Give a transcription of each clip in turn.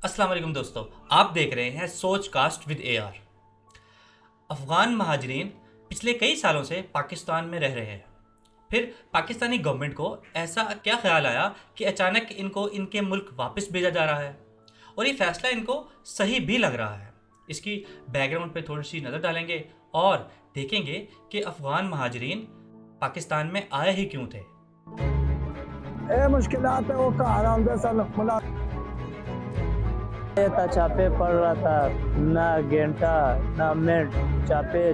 السلام علیکم دوستو، آپ دیکھ رہے ہیں Soch cast with A R. افغان مہاجرین پچھلے کئی سالوں سے پاکستان میں رہ رہے ہیں۔ پھر پاکستانی گورنمنٹ کو ایسا کیا خیال آیا کہ اچانک ان کو ان کے ملک واپس بھیجا جا رہا ہے، اور یہ فیصلہ ان کو صحیح بھی لگ رہا ہے۔ اس کی بیک گراؤنڈ پہ تھوڑی سی نظر ڈالیں گے اور دیکھیں گے کہ افغان مہاجرین پاکستان میں آئے ہی کیوں تھے۔ مشکلات ہے وہ گھر آتے سن چاپے پڑ رہا تھا، نہ گھنٹہ نہ منٹ، چاپے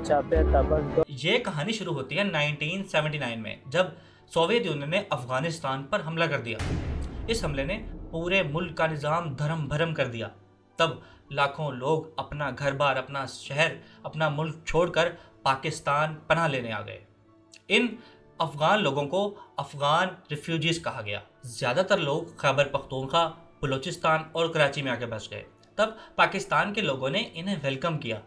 تھا بس۔ یہ کہانی شروع ہوتی ہے 1979 میں، جب سوویت یونین نے افغانستان پر حملہ کر دیا۔ اس حملے نے پورے ملک کا نظام دھرم بھرم کر دیا۔ تب لاکھوں لوگ اپنا گھر بار، اپنا شہر، اپنا ملک چھوڑ کر پاکستان پناہ لینے آ گئے۔ ان افغان لوگوں کو افغان ریفیوجیز کہا گیا۔ زیادہ تر لوگ خیبر پختونخوا، بلوچستان اور کراچی میں آ کے بس گئے۔ تب پاکستان کے لوگوں نے انہیں ویلکم کیا۔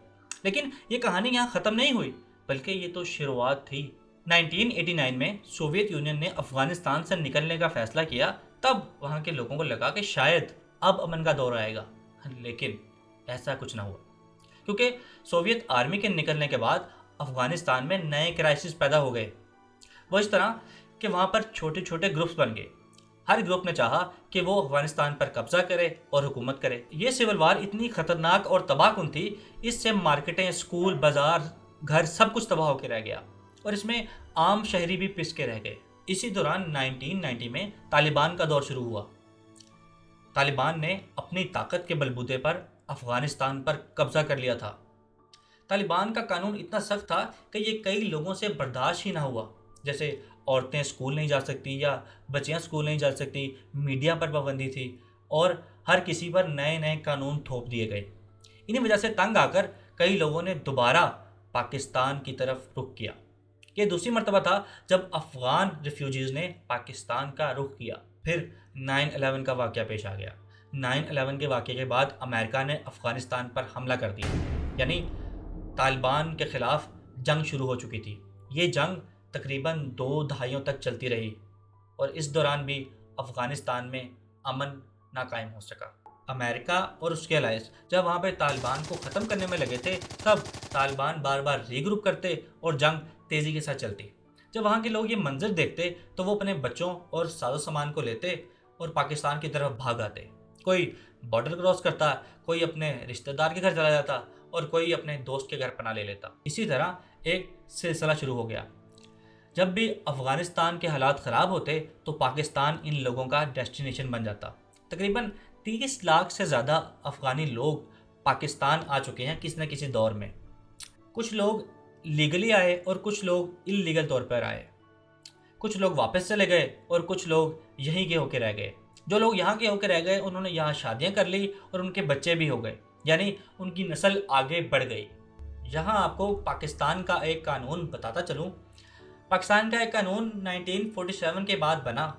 لیکن یہ کہانی یہاں ختم نہیں ہوئی، بلکہ یہ تو شروعات تھی۔ 1989 میں سوویت یونین نے افغانستان سے نکلنے کا فیصلہ کیا۔ تب وہاں کے لوگوں کو لگا کہ شاید اب امن کا دور آئے گا، لیکن ایسا کچھ نہ ہوا، کیونکہ سوویت آرمی کے نکلنے کے بعد افغانستان میں نئے کرائسس پیدا ہو گئے۔ وہ اس طرح کہ وہاں پر چھوٹے چھوٹے گروپس بن گئے۔ ہر گروپ نے چاہا کہ وہ افغانستان پر قبضہ کرے اور حکومت کرے۔ یہ سول وار اتنی خطرناک اور تباہ کن تھی، اس سے مارکیٹیں، اسکول، بازار، گھر سب کچھ تباہ ہو کے رہ گیا، اور اس میں عام شہری بھی پس کے رہ گئے۔ اسی دوران 1990 میں طالبان کا دور شروع ہوا۔ طالبان نے اپنی طاقت کے بلبوتے پر افغانستان پر قبضہ کر لیا تھا۔ طالبان کا قانون اتنا سخت تھا کہ یہ کئی لوگوں سے برداشت ہی نہ ہوا، جیسے عورتیں اسکول نہیں جا سکتی یا بچیاں اسکول نہیں جا سکتی، میڈیا پر پابندی تھی، اور ہر کسی پر نئے نئے قانون تھوپ دیے گئے۔ انہی وجہ سے تنگ آ کر کئی لوگوں نے دوبارہ پاکستان کی طرف رخ کیا۔ یہ دوسری مرتبہ تھا جب افغان ریفیوجیز نے پاکستان کا رخ کیا۔ پھر 9/11 کا واقعہ پیش آ گیا۔ 9/11 کے واقعے کے بعد امریکہ نے افغانستان پر حملہ کر دیا، یعنی طالبان کے خلاف جنگ شروع ہو چکی تھی۔ یہ جنگ تقریباً 2 دہائیوں تک چلتی رہی، اور اس دوران بھی افغانستان میں امن نہ قائم ہو سکا۔ امریکہ اور اس کے الائز جب وہاں پہ طالبان کو ختم کرنے میں لگے تھے، تب طالبان بار بار ری گروپ کرتے اور جنگ تیزی کے ساتھ چلتی۔ جب وہاں کے لوگ یہ منظر دیکھتے تو وہ اپنے بچوں اور ساز و سامان کو لیتے اور پاکستان کی طرف بھاگ آتے۔ کوئی بارڈر کراس کرتا، کوئی اپنے رشتہ دار کے گھر چلا جاتا، اور کوئی اپنے دوست کے گھر پناہ لے لیتا۔ اسی طرح ایک سلسلہ شروع ہو گیا۔ جب بھی افغانستان کے حالات خراب ہوتے تو پاکستان ان لوگوں کا ڈیسٹینیشن بن جاتا۔ تقریباً 30 لاکھ سے زیادہ افغانی لوگ پاکستان آ چکے ہیں کسی نہ کسی دور میں۔ کچھ لوگ لیگلی آئے اور کچھ لوگ اللیگل طور پر آئے۔ کچھ لوگ واپس چلے گئے اور کچھ لوگ یہیں کے ہو کے رہ گئے۔ جو لوگ یہاں کے ہو کے رہ گئے انہوں نے یہاں شادیاں کر لی اور ان کے بچے بھی ہو گئے، یعنی ان کی نسل آگے بڑھ گئی۔ یہاں آپ کو پاکستان کا ایک قانون بتاتا چلوں۔ پاکستان کا ایک قانون 1947 کے بعد بنا،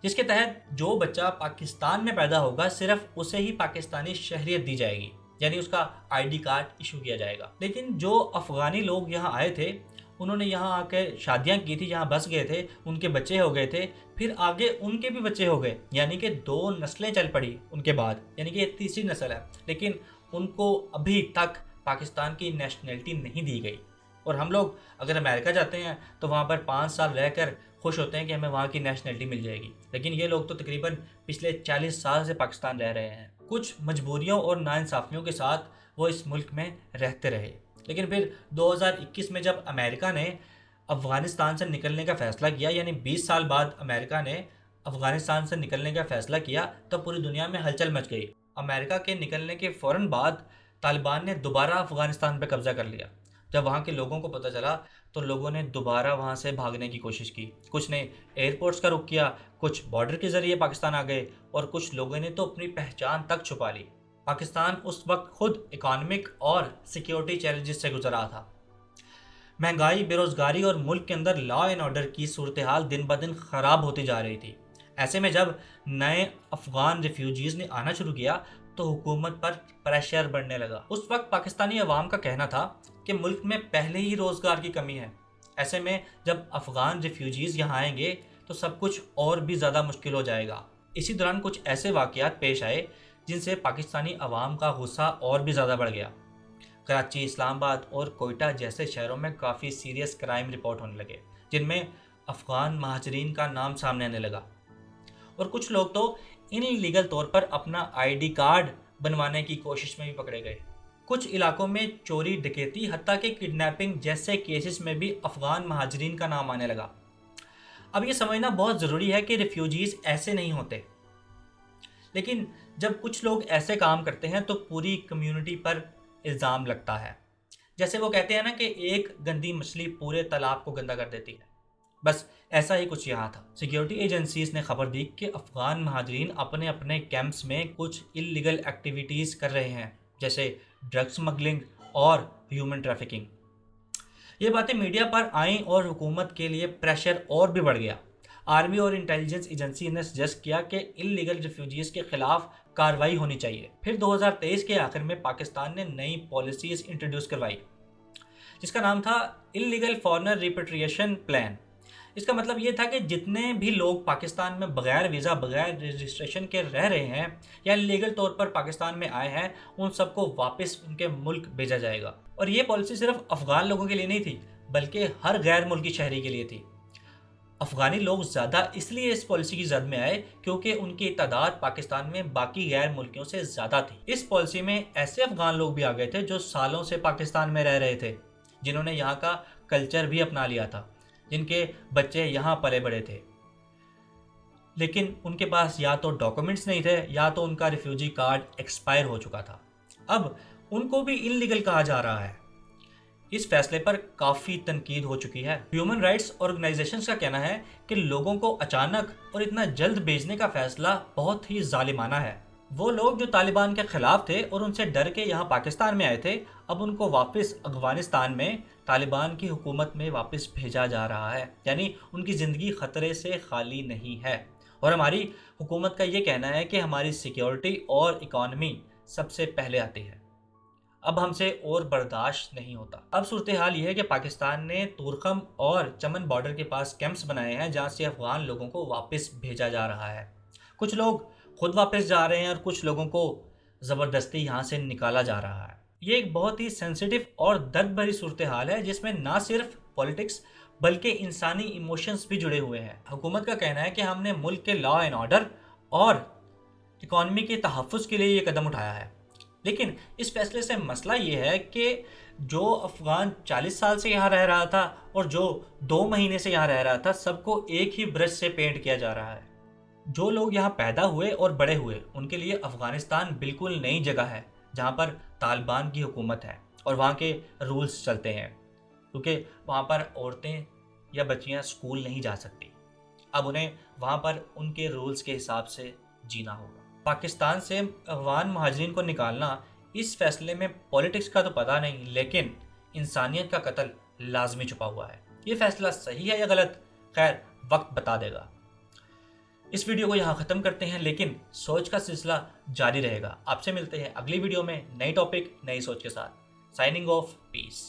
جس کے تحت جو بچہ پاکستان میں پیدا ہوگا صرف اسے ہی پاکستانی شہریت دی جائے گی، یعنی اس کا ID کارڈ ایشو کیا جائے گا۔ لیکن جو افغانی لوگ یہاں آئے تھے انہوں نے یہاں آ کے شادیاں کی تھی، یہاں بس گئے تھے، ان کے بچے ہو گئے تھے، پھر آگے ان کے بھی بچے ہو گئے، یعنی کہ 2 نسلیں چل پڑی ان کے بعد، یعنی کہ یہ تیسری نسل ہے۔ لیکن ان کو ابھی تک پاکستان کی نیشنلٹی نہیں دی گئی۔ اور ہم لوگ اگر امریکہ جاتے ہیں تو وہاں پر 5 سال رہ کر خوش ہوتے ہیں کہ ہمیں وہاں کی نیشنلٹی مل جائے گی، لیکن یہ لوگ تو تقریباً پچھلے 40 سال سے پاکستان رہ رہے ہیں۔ کچھ مجبوریوں اور ناانصافیوں کے ساتھ وہ اس ملک میں رہتے رہے، لیکن پھر 2021 میں جب امریکہ نے افغانستان سے نکلنے کا فیصلہ کیا، یعنی 20 سال بعد امریکہ نے افغانستان سے نکلنے کا فیصلہ کیا، تب پوری دنیا میں ہلچل مچ گئی۔ امریکہ کے نکلنے کے فوراً بعد طالبان نے دوبارہ افغانستان پہ قبضہ کر لیا۔ جب وہاں کے لوگوں کو پتہ چلا تو لوگوں نے دوبارہ وہاں سے بھاگنے کی کوشش کی۔ کچھ نے ایئرپورٹس کا رخ کیا، کچھ بارڈر کے ذریعے پاکستان آ گئے، اور کچھ لوگوں نے تو اپنی پہچان تک چھپا لی۔ پاکستان اس وقت خود اکانومک اور سیکیورٹی چیلنجز سے گزر رہا تھا۔ مہنگائی، بے روزگاری اور ملک کے اندر لا اینڈ آرڈر کی صورتحال دن بدن خراب ہوتی جا رہی تھی۔ ایسے میں جب نئے افغان ریفیوجیز نے آنا شروع کیا تو حکومت پر پریشر بڑھنے لگا۔ اس وقت پاکستانی عوام کا کہنا تھا کہ ملک میں پہلے ہی روزگار کی کمی ہے۔ ایسے میں جب افغان ریفیوجیز یہاں آئیں گے تو سب کچھ اور بھی زیادہ مشکل ہو جائے گا۔ اسی دوران کچھ ایسے واقعات پیش آئے جن سے پاکستانی عوام کا غصہ اور بھی زیادہ بڑھ گیا۔ کراچی، اسلام آباد اور کوئٹہ جیسے شہروں میں کافی سیریس کرائم رپورٹ ہونے لگے، جن میں افغان مہاجرین کا نام سامنے آنے لگا، اور کچھ لوگ تو ان لیگل طور پر اپنا آئی ڈی کارڈ بنوانے کی کوشش میں بھی پکڑے گئے۔ کچھ علاقوں میں چوری، ڈکیتی، حتیٰ کہ کڈنیپنگ جیسے کیسز میں بھی افغان مہاجرین کا نام آنے لگا۔ اب یہ سمجھنا بہت ضروری ہے کہ ریفیوجیز ایسے نہیں ہوتے، لیکن جب کچھ لوگ ایسے کام کرتے ہیں تو پوری کمیونٹی پر الزام لگتا ہے۔ جیسے وہ کہتے ہیں نا کہ ایک گندی مچھلی پورے تالاب کو گندا کر دیتی ہے، بس ایسا ہی کچھ یہاں تھا۔ سیکیورٹی ایجنسیز نے خبر دی کہ افغان مہاجرین اپنے اپنے کیمپس میں کچھ اللیگل ایکٹیویٹیز کر رہے ہیں، جیسے ڈرگ سمگلنگ اور ہیومن ٹریفکنگ۔ یہ باتیں میڈیا پر آئیں اور حکومت کے لیے پریشر اور بھی بڑھ گیا۔ آرمی اور انٹیلیجنس ایجنسی نے سجیسٹ کیا کہ اللیگل ریفیوجیز کے خلاف کارروائی ہونی چاہیے۔ پھر 2023 کے آخر میں پاکستان نے نئی پالیسیز انٹروڈیوس کروائی، جس کا نام تھا اللیگل فارنر ریپیٹریشن پلان۔ اس کا مطلب یہ تھا کہ جتنے بھی لوگ پاکستان میں بغیر ویزا، بغیر رجسٹریشن کے رہ رہے ہیں یا لیگل طور پر پاکستان میں آئے ہیں، ان سب کو واپس ان کے ملک بھیجا جائے گا۔ اور یہ پالیسی صرف افغان لوگوں کے لیے نہیں تھی، بلکہ ہر غیر ملکی شہری کے لیے تھی۔ افغانی لوگ زیادہ اس لیے اس پالیسی کی زد میں آئے کیونکہ ان کی تعداد پاکستان میں باقی غیر ملکیوں سے زیادہ تھی۔ اس پالیسی میں ایسے افغان لوگ بھی آ گئے تھے جو سالوں سے پاکستان میں رہ رہے تھے، جنہوں نے یہاں کا کلچر بھی اپنا لیا تھا، جن کے بچے یہاں پلے بڑے تھے، لیکن ان کے پاس یا تو ڈاکومنٹس نہیں تھے یا تو ان کا ریفیوجی کارڈ ایکسپائر ہو چکا تھا۔ اب ان کو بھی انلیگل کہا جا رہا ہے۔ اس فیصلے پر کافی تنقید ہو چکی ہے۔ ہیومن رائٹس آرگنائزیشنز کا کہنا ہے کہ لوگوں کو اچانک اور اتنا جلد بھیجنے کا فیصلہ بہت ہی ظالمانہ ہے۔ وہ لوگ جو طالبان کے خلاف تھے اور ان سے ڈر کے یہاں پاکستان میں آئے تھے، اب ان کو واپس افغانستان میں طالبان کی حکومت میں واپس بھیجا جا رہا ہے، یعنی ان کی زندگی خطرے سے خالی نہیں ہے۔ اور ہماری حکومت کا یہ کہنا ہے کہ ہماری سیکیورٹی اور اکانومی سب سے پہلے آتی ہے، اب ہم سے اور برداشت نہیں ہوتا۔ اب صورتحال یہ ہے کہ پاکستان نے تورخم اور چمن بارڈر کے پاس کیمپس بنائے ہیں جہاں سے افغان لوگوں کو واپس بھیجا جا رہا ہے۔ کچھ لوگ خود واپس جا رہے ہیں اور کچھ لوگوں کو زبردستی یہاں سے نکالا جا رہا ہے۔ یہ ایک بہت ہی سینسیٹیو اور درد بھری صورتحال ہے جس میں نہ صرف پولیٹکس بلکہ انسانی ایموشنز بھی جڑے ہوئے ہیں۔ حکومت کا کہنا ہے کہ ہم نے ملک کے لا اینڈ آرڈر اور اکانومی کے تحفظ کے لیے یہ قدم اٹھایا ہے، لیکن اس فیصلے سے مسئلہ یہ ہے کہ جو افغان 40 سال سے یہاں رہ رہا تھا اور جو 2 مہینے سے یہاں رہ رہا تھا، سب کو ایک ہی برش سے پینٹ کیا جا رہا ہے۔ جو لوگ یہاں پیدا ہوئے اور بڑے ہوئے، ان کے لیے افغانستان بالکل نئی جگہ ہے جہاں پر طالبان کی حکومت ہے اور وہاں کے رولز چلتے ہیں، کیونکہ وہاں پر عورتیں یا بچیاں سکول نہیں جا سکتی۔ اب انہیں وہاں پر ان کے رولز کے حساب سے جینا ہوگا۔ پاکستان سے افغان مہاجرین کو نکالنا، اس فیصلے میں پولیٹکس کا تو پتہ نہیں، لیکن انسانیت کا قتل لازمی چھپا ہوا ہے۔ یہ فیصلہ صحیح ہے یا غلط، خیر وقت بتا دے گا۔ اس ویڈیو کو یہاں ختم کرتے ہیں، لیکن سوچ کا سلسلہ جاری رہے گا۔ آپ سے ملتے ہیں اگلی ویڈیو میں نئی ٹاپک، نئی سوچ کے ساتھ۔ سائننگ آف، پیس۔